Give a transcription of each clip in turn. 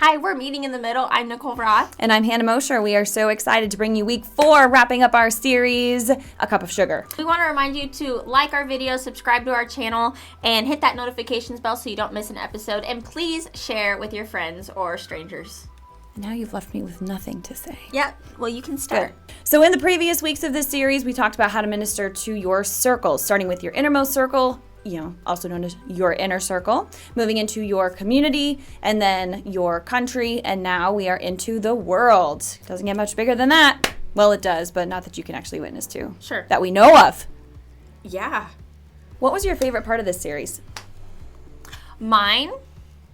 Hi, we're Meeting in the Middle. I'm Nicole Roth. And I'm Hannah Mosher. We are so excited to bring you week 4, wrapping up our series, A Cup of Sugar. We want to remind you to like our video, subscribe to our channel, and hit that notifications bell so you don't miss an episode. And please share with your friends or strangers. Now you've left me with nothing to say. Yep. Well, you can start. Good. So in the previous weeks of this series, we talked about how to minister to your circles, starting with your innermost circle, also known as your inner circle, moving into your community, and then your country, and now we are into the world. Doesn't get much bigger than that. Well, it does, but not that you can actually witness to. Sure. That we know of. Yeah. What was your favorite part of this series? Mine?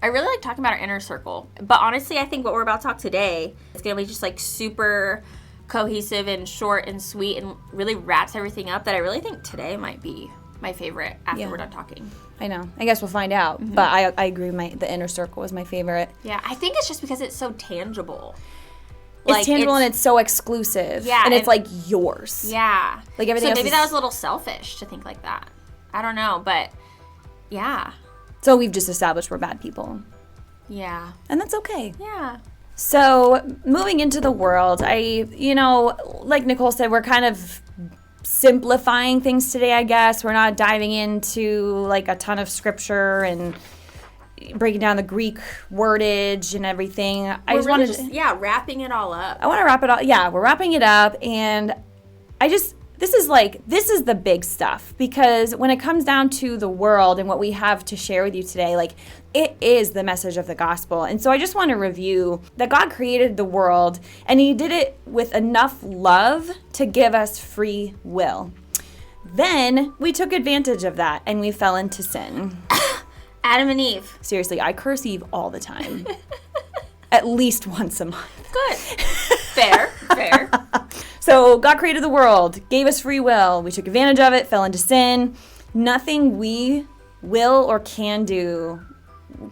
I really like talking about our inner circle. But honestly, I think what we're about to talk today is going to be just like super cohesive and short and sweet and really wraps everything up that I really think today might be my favorite after we're done talking. I know. I guess we'll find out. Mm-hmm. But I agree. The inner circle was my favorite. Yeah, I think it's just because it's so tangible. It's tangible and it's so exclusive. Yeah. And it's like yours. Yeah. Like everything so else maybe that was a little selfish to think like that. I don't know, but yeah. So we've just established we're bad people. Yeah. And that's okay. Yeah. So moving into the world, like Nicole said, we're kind of simplifying things today, I guess. We're not diving into like a ton of scripture and breaking down the Greek wordage and everything. Wrapping it all up. I want to wrap it all. Yeah, we're wrapping it up, and this is the big stuff, because when it comes down to the world and what we have to share with you today, like, it is the message of the gospel. And so I just want to review that God created the world, and he did it with enough love to give us free will. Then we took advantage of that and we fell into sin. Adam and Eve. Seriously, I curse Eve all the time. At least once a month. Good. Fair. So God created the world, gave us free will. We took advantage of it, fell into sin. Nothing we will or can do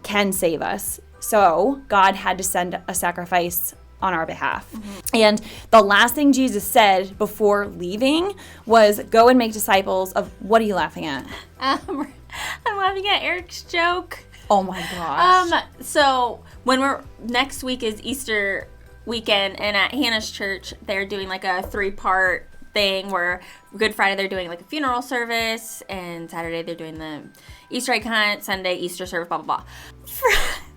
can save us. So God had to send a sacrifice on our behalf. Mm-hmm. And the last thing Jesus said before leaving was, go and make disciples of, what are you laughing at? I'm laughing at Eric's joke. Oh my gosh. So next week is Easter weekend, and at Hannah's church they're doing like a 3-part thing where Good Friday they're doing like a funeral service, and Saturday they're doing the Easter egg hunt, Sunday Easter service, blah blah blah.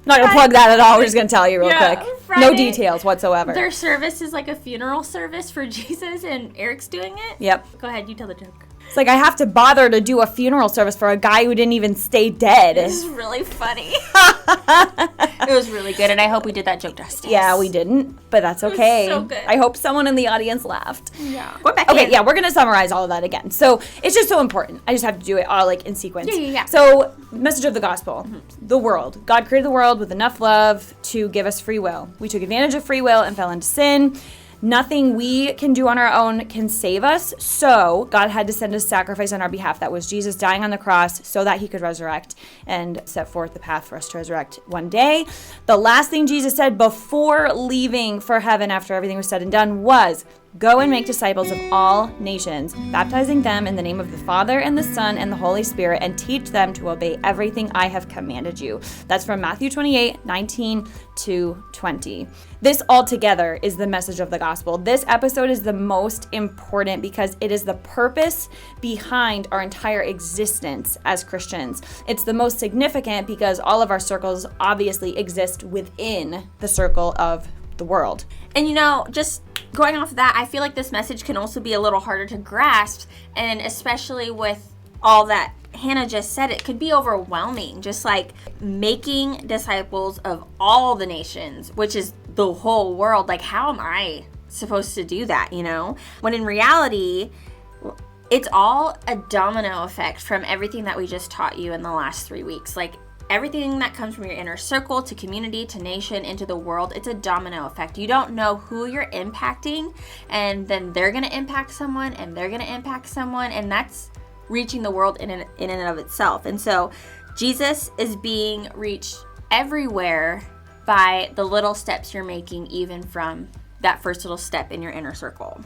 Not gonna plug that at all. We're just gonna tell you real quick. Friday, no details whatsoever. Their service is like a funeral service for Jesus, and Eric's doing it. Yep. Go ahead, you tell the joke. It's like I have to bother to do a funeral service for a guy who didn't even stay dead. This is really funny. It was really good, and I hope we did that joke justice. Yeah, we didn't, but that's okay. It was so good. I hope someone in the audience laughed. Yeah. We're back Okay, in. yeah, we're going to summarize all of that again. So it's just so important. I just have to do it all like in sequence. Yeah. So message of the gospel, the world. God created the world with enough love to give us free will. We took advantage of free will and fell into sin. Nothing we can do on our own can save us, so God had to send a sacrifice on our behalf. That was Jesus dying on the cross so that he could resurrect and set forth the path for us to resurrect one day. The last thing Jesus said before leaving for heaven after everything was said and done was, go and make disciples of all nations, baptizing them in the name of the Father and the Son and the Holy Spirit, and teach them to obey everything I have commanded you. That's from Matthew 28:19-20. This altogether is the message of the gospel. This episode is the most important because it is the purpose behind our entire existence as Christians. It's the most significant because all of our circles obviously exist within the circle of the world. And just going off of that, I feel like this message can also be a little harder to grasp, and especially with all that Hannah just said, it could be overwhelming. Just like making disciples of all the nations, which is the whole world. Like, how am I supposed to do that, When in reality, it's all a domino effect from everything that we just taught you in the last 3 weeks. Like, everything that comes from your inner circle to community to nation into the world, it's a domino effect. You don't know who you're impacting, and then they're going to impact someone, and they're going to impact someone, and that's reaching the world in and of itself. And so Jesus is being reached everywhere by the little steps you're making, even from that first little step in your inner circle.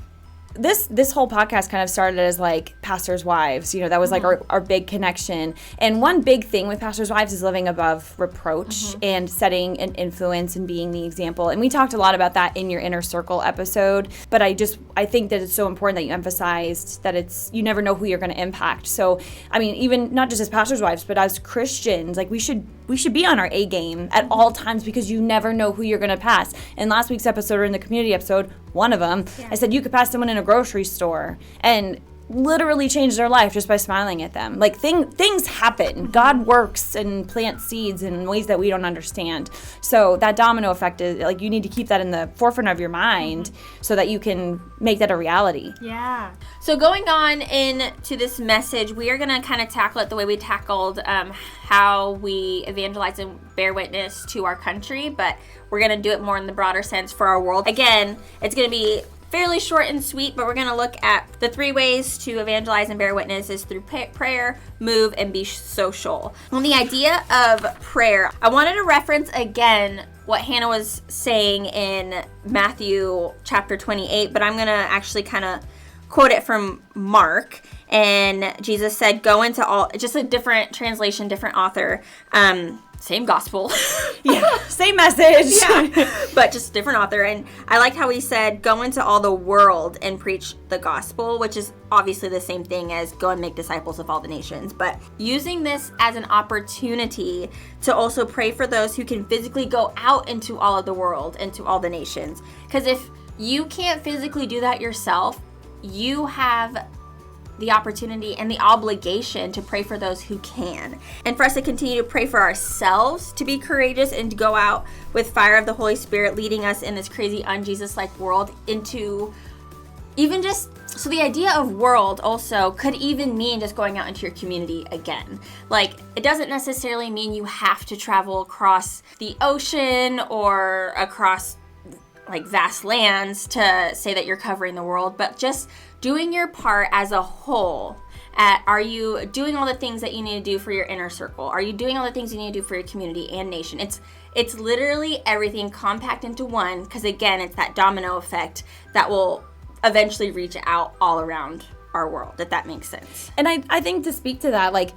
This whole podcast kind of started as like pastors' wives. That was like our big connection. And one big thing with pastors' wives is living above reproach and setting an influence and being the example. And we talked a lot about that in your Inner Circle episode. But I think that it's so important that you emphasized that you never know who you're going to impact. So, I mean, even not just as pastors' wives, but as Christians, like we should be on our A game at all times, because you never know who you're going to pass. In last week's episode, or in the community episode, one of them, I said you could pass someone in a grocery store and literally change their life just by smiling at them. Like things happen. God works and plants seeds in ways that we don't understand. So that domino effect is like, you need to keep that in the forefront of your mind so that you can make that a reality. Yeah. So going on into this message, we are going to kind of tackle it the way we tackled how we evangelize and bear witness to our country, but we're going to do it more in the broader sense for our world. Again, it's going to be fairly short and sweet, but we're going to look at the 3 ways to evangelize and bear witness is through prayer, move, and be social. On the idea of prayer, I wanted to reference again what Hannah was saying in Matthew chapter 28, but I'm going to actually kind of quote it from Mark. And Jesus said, go into all, just a different translation, different author, same gospel. Yeah, same message. Yeah, but just different author. And I like how he said, go into all the world and preach the gospel, which is obviously the same thing as go and make disciples of all the nations. But using this as an opportunity to also pray for those who can physically go out into all of the world, into all the nations. Because if you can't physically do that yourself, you have the opportunity and the obligation to pray for those who can. And for us to continue to pray for ourselves, to be courageous and to go out with fire of the Holy Spirit leading us in this crazy un-Jesus-like world into even just, so the idea of world also could even mean just going out into your community again. Like, it doesn't necessarily mean you have to travel across the ocean or across like vast lands to say that you're covering the world, but just doing your part as a whole. Are you doing all the things that you need to do for your inner circle? Are you doing all the things you need to do for your community and nation? It's literally everything compact into one, because again, it's that domino effect that will eventually reach out all around our world, if that makes sense. And I think to speak to that, like,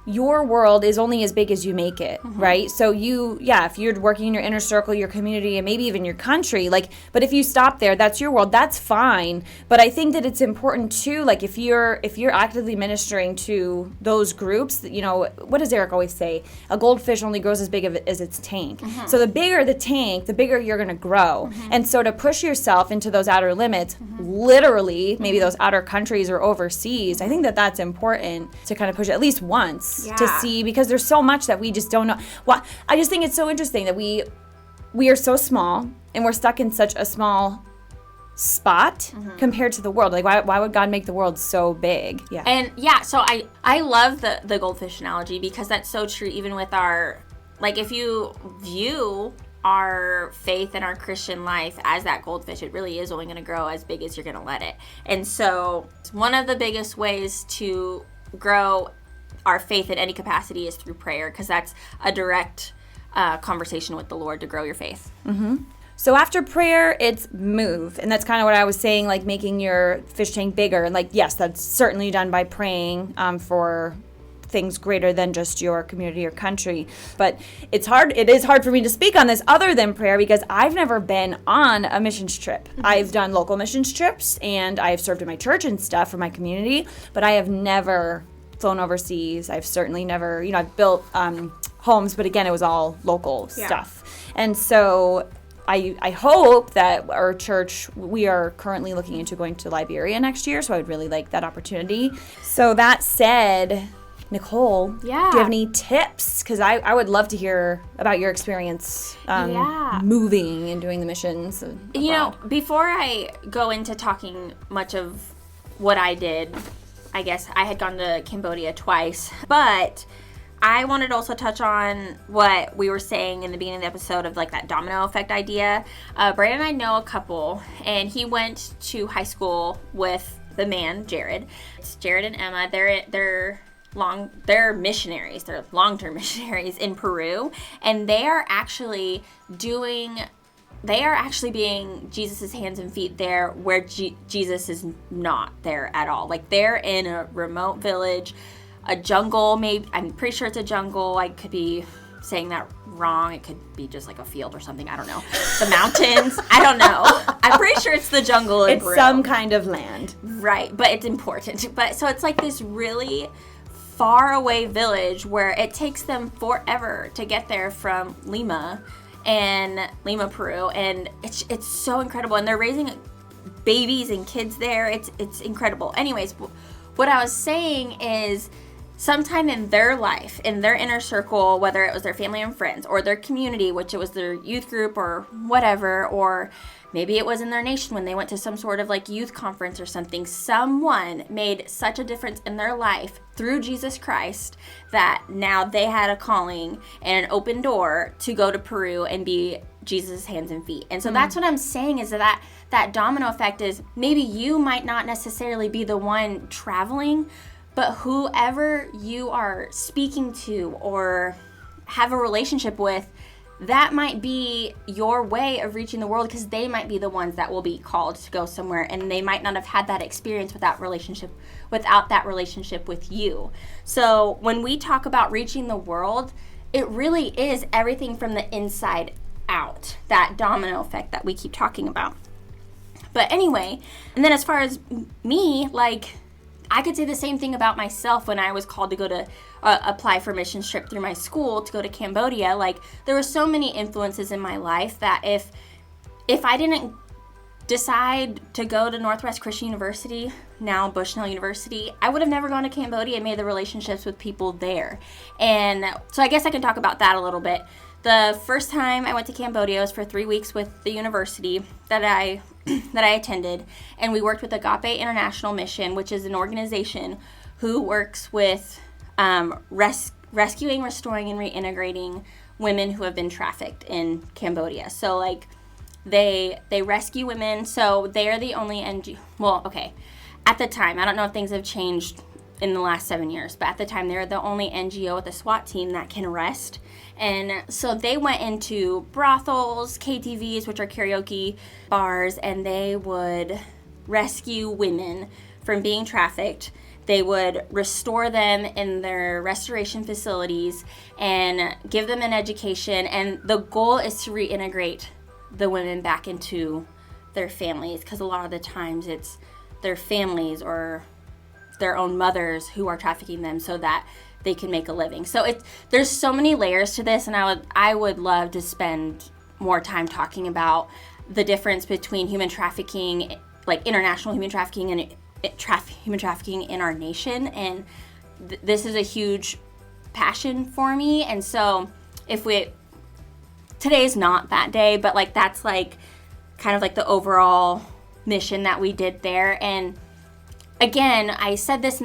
your world is only as big as you make it, right? So if you're working in your inner circle, your community, and maybe even your country, but if you stop there, that's your world, that's fine. But I think that it's important too, like if you're actively ministering to those groups, what does Eric always say? A goldfish only grows as big as its tank. So the bigger the tank, the bigger you're gonna grow. And so to push yourself into those outer limits, literally, maybe those outer countries or overseas, I think that that's important to kind of push at least once. To see, because there's so much that we just don't know. Well, I just think it's so interesting that we are so small and we're stuck in such a small spot compared to the world. Like, why would God make the world so big? Yeah. And so I love the goldfish analogy, because that's so true even with our, like, if you view our faith and our Christian life as that goldfish, it really is only going to grow as big as you're going to let it. And so one of the biggest ways to grow our faith in any capacity is through prayer, because that's a direct conversation with the Lord to grow your faith. So after prayer, it's move. And that's kind of what I was saying, like making your fish tank bigger. And like, yes, that's certainly done by praying for things greater than just your community or country. But it is hard for me to speak on this other than prayer, because I've never been on a missions trip. I've done local missions trips and I've served in my church and stuff for my community, but I have never flown overseas. I've certainly never, I've built homes, but again, it was all local stuff. And so I hope that our church, we are currently looking into going to Liberia next year, so I would really like that opportunity. So that said, Nicole, do you have any tips? Because I would love to hear about your experience moving and doing the missions abroad. Before I go into talking much of what I did, I guess I had gone to Cambodia twice, but I wanted to also touch on what we were saying in the beginning of the episode of like that domino effect idea. Brandon and I know a couple, and he went to high school with the man, Jared. It's Jared and Emma. They're missionaries. They're long-term missionaries in Peru, and they are actually doing they are actually being Jesus' hands and feet there where Jesus is not there at all. Like, they're in a remote village, a jungle, maybe. I'm pretty sure it's a jungle. I could be saying that wrong. It could be just like a field or something. I don't know. The mountains. I don't know. I'm pretty sure it's the jungle in Peru. It's some kind of land. Right, but it's important. But so it's like this really far away village where it takes them forever to get there from Lima, Peru, and it's so incredible. And they're raising babies and kids there. It's incredible. Anyways, what I was saying is, sometime in their life, in their inner circle, whether it was their family and friends or their community, which it was their youth group or whatever, or maybe it was in their nation when they went to some sort of like youth conference or something, someone made such a difference in their life through Jesus Christ that now they had a calling and an open door to go to Peru and be Jesus' hands and feet. And so that's what I'm saying, is that domino effect is, maybe you might not necessarily be the one traveling, but whoever you are speaking to or have a relationship with, that might be your way of reaching the world, because they might be the ones that will be called to go somewhere, and they might not have had that experience without that relationship with you. So when we talk about reaching the world, it really is everything from the inside out, that domino effect that we keep talking about. But anyway, and then as far as me, like, I could say the same thing about myself when I was called to go to apply for a mission trip through my school to go to Cambodia. Like, there were so many influences in my life that if I didn't decide to go to Northwest Christian University, now Bushnell University, I would have never gone to Cambodia and made the relationships with people there. And so I guess I can talk about that a little bit. The first time I went to Cambodia was for 3 weeks with the university that I attended, and we worked with Agape International Mission, which is an organization who works with rescuing, restoring, and reintegrating women who have been trafficked in Cambodia. So, like, they rescue women. So they are the only NGO. Well, okay, at the time, I don't know if things have changed in the last 7 years, but at the time, they're the only NGO with a SWAT team that can arrest. And so they went into brothels, KTVs, which are karaoke bars, and they would rescue women from being trafficked. They would restore them in their restoration facilities and give them an education. And the goal is to reintegrate the women back into their families, because a lot of the times it's their families or their own mothers who are trafficking them so that they can make a living. So there's so many layers to this, and I would love to spend more time talking about the difference between human trafficking, like international human trafficking, and human trafficking in our nation. And this is a huge passion for me. And so today's not that day, but like that's like kind of like the overall mission that we did there. And again, I said this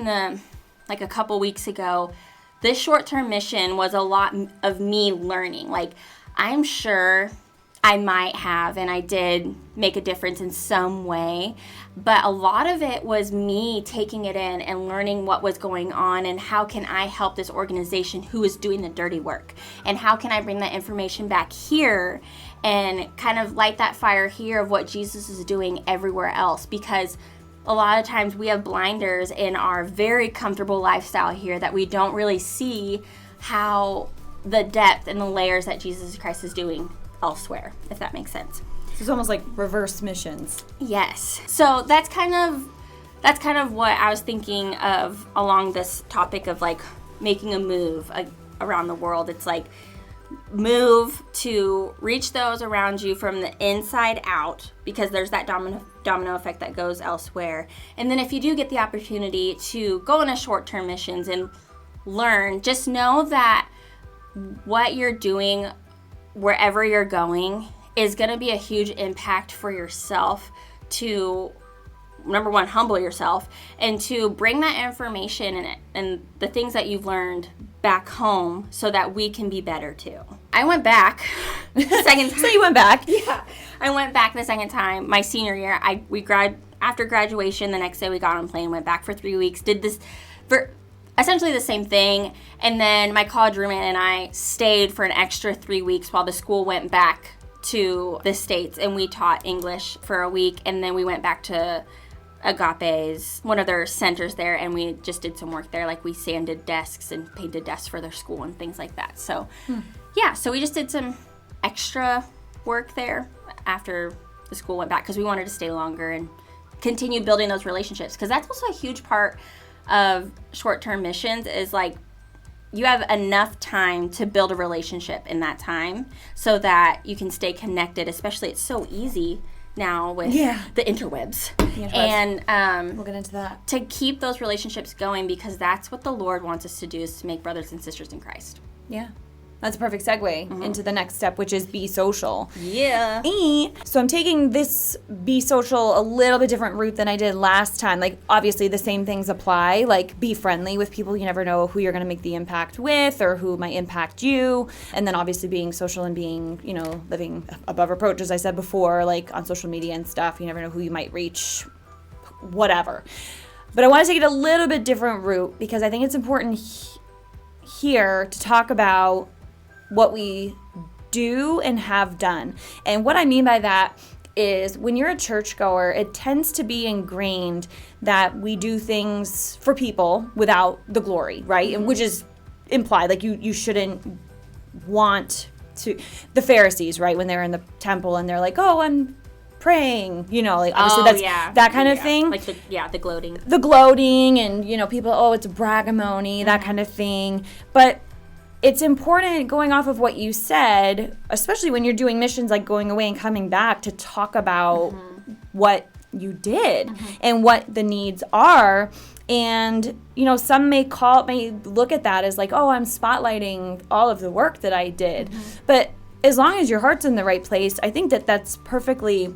like a couple weeks ago, this short-term mission was a lot of me learning. Like, I'm sure I might have, and I did make a difference in some way, but a lot of it was me taking it in and learning what was going on and how can I help this organization who is doing the dirty work, and how can I bring that information back here and kind of light that fire here of what Jesus is doing everywhere else. Because a lot of times we have blinders in our very comfortable lifestyle here that we don't really see how the depth and the layers that Jesus Christ is doing elsewhere, if that makes sense. So it's almost like reverse missions. Yes. So that's kind of what I was thinking of along this topic of like making a move around the world. It's like move to reach those around you from the inside out, because there's that domino effect that goes elsewhere. And then if you do get the opportunity to go on a short-term missions and learn, just know that what you're doing wherever you're going is going to be a huge impact for yourself to, number one, humble yourself, and to bring that information and the things that you've learned back home so that we can be better too. I went back the second time. So you went back? Yeah. I went back the second time, my senior year. After graduation, the next day we got on a plane, went back for 3 weeks, did this for essentially the same thing, and then my college roommate and I stayed for an extra 3 weeks while the school went back to the States, and we taught English for a week, and then we went back to Agape's, one of their centers there, and we just did some work there. Like, we sanded desks and painted desks for their school and things like that. So, yeah, so we just did some extra work there after the school went back because we wanted to stay longer and continue building those relationships, because that's also a huge part of short-term missions is, like, you have enough time to build a relationship in that time so that you can stay connected, especially it's so easy now with the interwebs. And we'll get into that. To keep those relationships going, because that's what the Lord wants us to do, is to make brothers and sisters in Christ. Yeah. That's a perfect segue into the next step, which is be social. Yeah. So I'm taking this be social a little bit different route than I did last time. Like, obviously the same things apply. Like, be friendly with people. You never know who you're going to make the impact with or who might impact you. And then obviously being social and being, you know, living above reproach, as I said before, like on social media and stuff. You never know who you might reach, whatever. But I want to take it a little bit different route because I think it's important here to talk about what we do and have done. And what I mean by that is when you're a churchgoer, it tends to be ingrained that we do things for people without the glory, right? And which is implied, like you shouldn't want to. The Pharisees, right, when they're in the temple and they're like, oh, I'm praying, you know, like obviously that kind of thing. Like the gloating. The gloating and, you know, people, oh, it's bragamony, that kind of thing. But it's important, going off of what you said, especially when you're doing missions like going away and coming back, to talk about what you did and what the needs are. And, you know, some may look at that as like, oh, I'm spotlighting all of the work that I did. But as long as your heart's in the right place, I think that that's perfectly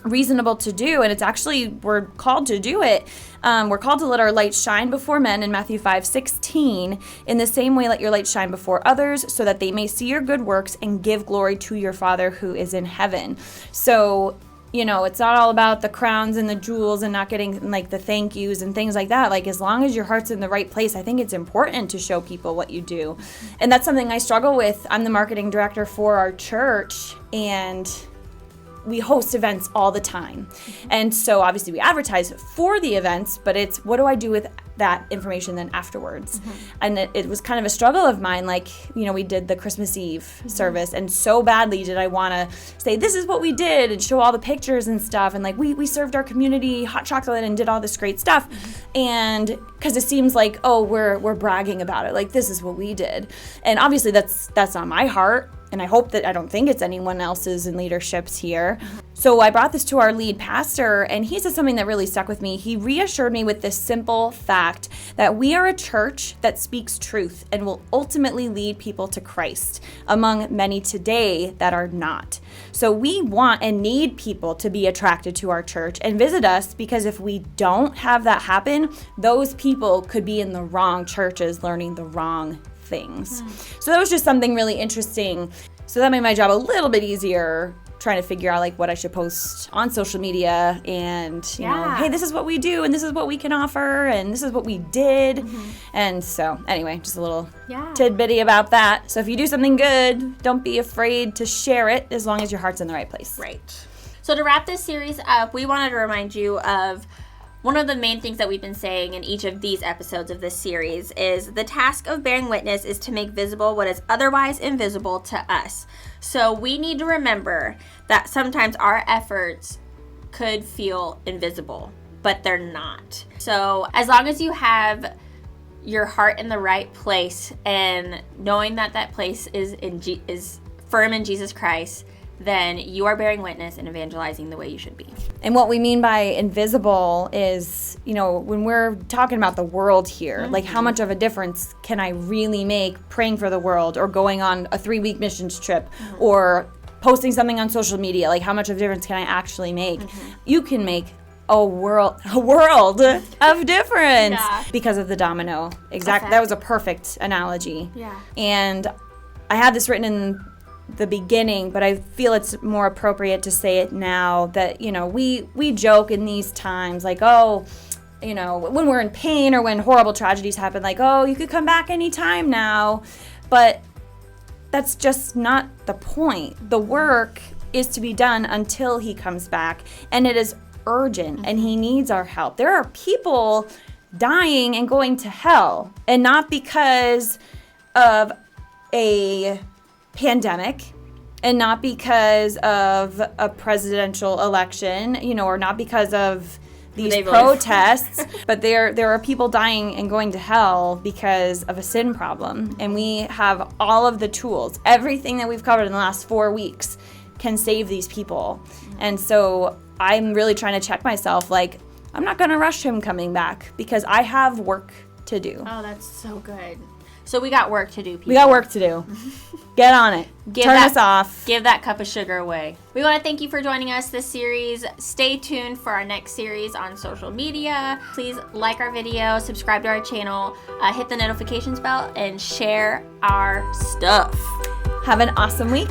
reasonable to do, and it's actually, we're called to do it. We're called to let our light shine before men in Matthew 5:16. In the same way, let your light shine before others, so that they may see your good works and give glory to your Father who is in heaven. So, you know, it's not all about the crowns and the jewels and not getting like the thank yous and things like that. Like, as long as your heart's in the right place, I think it's important to show people what you do. And that's something I struggle with. I'm the marketing director for our church, and we host events all the time. And so obviously we advertise for the events, but it's what do I do with that information then afterwards? And it was kind of a struggle of mine. Like, you know, we did the Christmas Eve service, and so badly did I want to say, this is what we did, and show all the pictures and stuff. And like, we served our community hot chocolate and did all this great stuff. And because it seems like, oh, we're bragging about it. Like, this is what we did. And obviously that's on my heart. And I hope that I don't think it's anyone else's in leaderships here. So I brought this to our lead pastor, and he said something that really stuck with me. He reassured me with this simple fact that we are a church that speaks truth and will ultimately lead people to Christ, among many today that are not. So we want and need people to be attracted to our church and visit us, because if we don't have that happen, those people could be in the wrong churches learning the wrong things. So that was just something really interesting. So that made my job a little bit easier, trying to figure out like what I should post on social media, and you know, hey, this is what we do, and this is what we can offer, and this is what we did. And so anyway, just a little tidbitty about that. So if you do something good, don't be afraid to share it, as long as your heart's in the right place. Right. So to wrap this series up, we wanted to remind you of one of the main things that we've been saying in each of these episodes of this series is the task of bearing witness is to make visible what is otherwise invisible to us. So we need to remember that sometimes our efforts could feel invisible, but they're not. So as long as you have your heart in the right place and knowing that that place is firm in Jesus Christ, then you are bearing witness and evangelizing the way you should be. And what we mean by invisible is, you know, when we're talking about the world here, like how much of a difference can I really make praying for the world, or going on a 3-week missions trip, or posting something on social media? Like, how much of a difference can I actually make? You can make a world of difference because of the domino. Exactly. That was a perfect analogy. Yeah. And I had this written in the beginning, but I feel it's more appropriate to say it now, that, you know, we joke in these times like, oh, you know, when we're in pain or when horrible tragedies happen, like, oh, you could come back anytime now. But that's just not the point. The work is to be done until he comes back, and it is urgent, and he needs our help. There are people dying and going to hell, and not because of a pandemic, and not because of a presidential election, or not because of these protests, but there are people dying and going to hell because of a sin problem. And we have all of the tools. Everything that we've covered in the last 4 weeks can save these people. And so I'm really trying to check myself, like, I'm not going to rush him coming back because I have work to do. Oh, that's so good. So we got work to do, people. We got work to do. Get on it. Turn us off. Give that cup of sugar away. We want to thank you for joining us this series. Stay tuned for our next series on social media. Please like our video, subscribe to our channel, hit the notifications bell, and share our stuff. Have an awesome week.